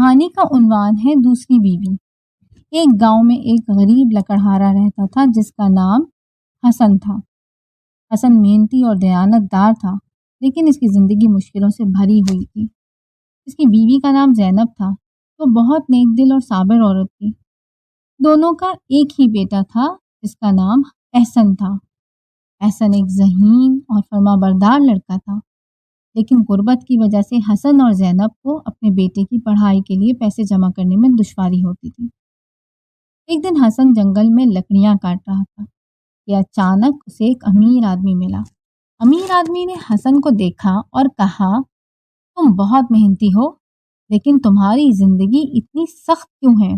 کہانی کا عنوان ہے دوسری بیوی۔ ایک گاؤں میں ایک غریب لکڑہارا رہتا تھا جس کا نام حسن تھا۔ حسن محنتی اور دیانت دار تھا، لیکن اس کی زندگی مشکلوں سے بھری ہوئی تھی۔ اس کی بیوی کا نام زینب تھا، وہ بہت نیک دل اور صابر عورت تھی۔ دونوں کا ایک ہی بیٹا تھا جس کا نام احسن تھا۔ احسن ایک ذہین اور فرما بردار لڑکا تھا، لیکن غربت کی وجہ سے حسن اور زینب کو اپنے بیٹے کی پڑھائی کے لیے پیسے جمع کرنے میں دشواری ہوتی تھی۔ ایک دن حسن جنگل میں لکڑیاں کاٹ رہا تھا کہ اچانک اسے ایک امیر آدمی ملا۔ امیر آدمی نے حسن کو دیکھا اور کہا، تم بہت محنتی ہو، لیکن تمہاری زندگی اتنی سخت کیوں ہے؟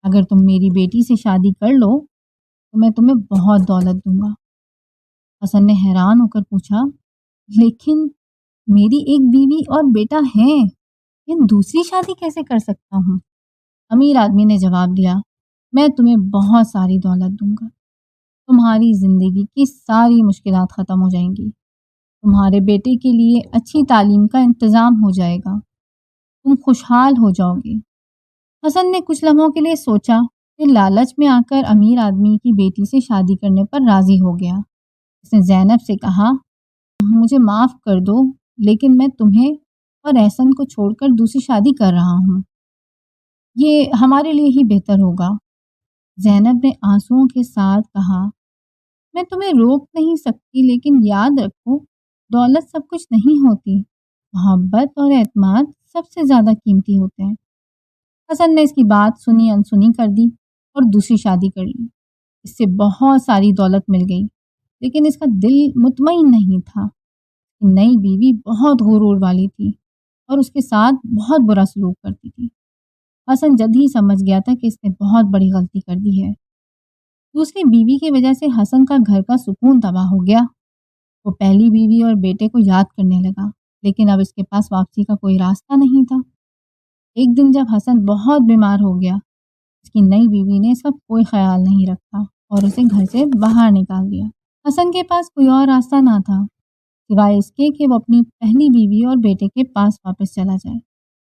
اگر تم میری بیٹی سے شادی کر لو تو میں تمہیں بہت دولت دوں گا۔ حسن نے حیران ہو کر پوچھا، لیکن میری ایک بیوی اور بیٹا ہے، میں دوسری شادی کیسے کر سکتا ہوں؟ امیر آدمی نے جواب دیا، میں تمہیں بہت ساری دولت دوں گا، تمہاری زندگی کی ساری مشکلات ختم ہو جائیں گی، تمہارے بیٹے کے لیے اچھی تعلیم کا انتظام ہو جائے گا، تم خوشحال ہو جاؤ گے۔ حسن نے کچھ لمحوں کے لیے سوچا، پھر لالچ میں آ کر امیر آدمی کی بیٹی سے شادی کرنے پر راضی ہو گیا۔ اس نے زینب سے کہا، مجھے معاف کر دو، لیکن میں تمہیں اور احسن کو چھوڑ کر دوسری شادی کر رہا ہوں، یہ ہمارے لیے ہی بہتر ہوگا۔ زینب نے آنسوؤں کے ساتھ کہا، میں تمہیں روک نہیں سکتی، لیکن یاد رکھو دولت سب کچھ نہیں ہوتی، محبت اور اعتماد سب سے زیادہ قیمتی ہوتے ہیں۔ حسن نے اس کی بات سنی انسنی کر دی اور دوسری شادی کر لی۔ اس سے بہت ساری دولت مل گئی، لیکن اس کا دل مطمئن نہیں تھا۔ نئی بیوی بہت غرور والی تھی اور اس کے ساتھ بہت برا سلوک کرتی تھی۔ حسن جلد ہی سمجھ گیا تھا کہ اس نے بہت بڑی غلطی کر دی ہے۔ دوسری بیوی کی وجہ سے حسن کا گھر کا سکون تباہ ہو گیا۔ وہ پہلی بیوی اور بیٹے کو یاد کرنے لگا، لیکن اب اس کے پاس واپسی کا کوئی راستہ نہیں تھا۔ ایک دن جب حسن بہت بیمار ہو گیا، اس کی نئی بیوی نے اس کا کوئی خیال نہیں رکھا اور اسے گھر سے باہر نکال دیا۔ حسن کے پاس کوئی اور راستہ نہ تھا سوائے اس کے کہ وہ اپنی پہلی بیوی اور بیٹے کے پاس واپس چلا جائے۔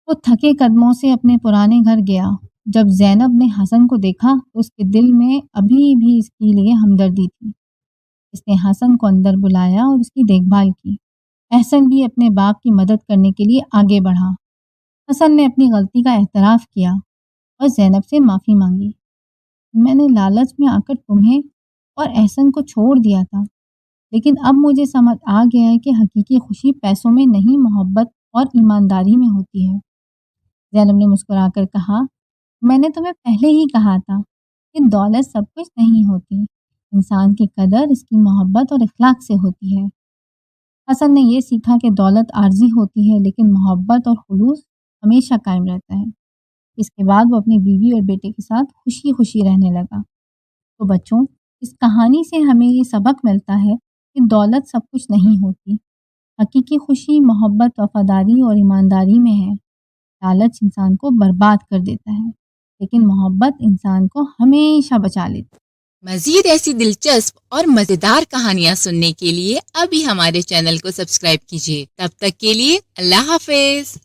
وہ تھکے قدموں سے اپنے پرانے گھر گیا۔ جب زینب نے حسن کو دیکھا تو اس کے دل میں ابھی بھی اس کے لیے ہمدردی تھی۔ اس نے حسن کو اندر بلایا اور اس کی دیکھ بھال کی۔ احسن بھی اپنے باپ کی مدد کرنے کے لیے آگے بڑھا۔ حسن نے اپنی غلطی کا اعتراف کیا اور زینب سے معافی مانگی۔ میں نے لالچ میں آ کر تمہیں اور احسن کو چھوڑ دیا تھا، لیکن اب مجھے سمجھ آ گیا ہے کہ حقیقی خوشی پیسوں میں نہیں، محبت اور ایمانداری میں ہوتی ہے۔ زینب نے مسکرا کر کہا، میں نے تمہیں پہلے ہی کہا تھا کہ دولت سب کچھ نہیں ہوتی، انسان کی قدر اس کی محبت اور اخلاق سے ہوتی ہے۔ حسن نے یہ سیکھا کہ دولت عارضی ہوتی ہے، لیکن محبت اور خلوص ہمیشہ قائم رہتا ہے۔ اس کے بعد وہ اپنی بیوی اور بیٹے کے ساتھ خوشی خوشی رہنے لگا۔ تو بچوں، اس کہانی سے ہمیں یہ سبق ملتا ہے کہ دولت سب کچھ نہیں ہوتی، حقیقی خوشی محبت، وفاداری اور ایمانداری میں ہے۔ لالچ انسان کو برباد کر دیتا ہے، لیکن محبت انسان کو ہمیشہ بچا لیتی ہے۔ مزید ایسی دلچسپ اور مزیدار کہانیاں سننے کے لیے ابھی ہمارے چینل کو سبسکرائب کیجیے۔ تب تک کے لیے اللہ حافظ۔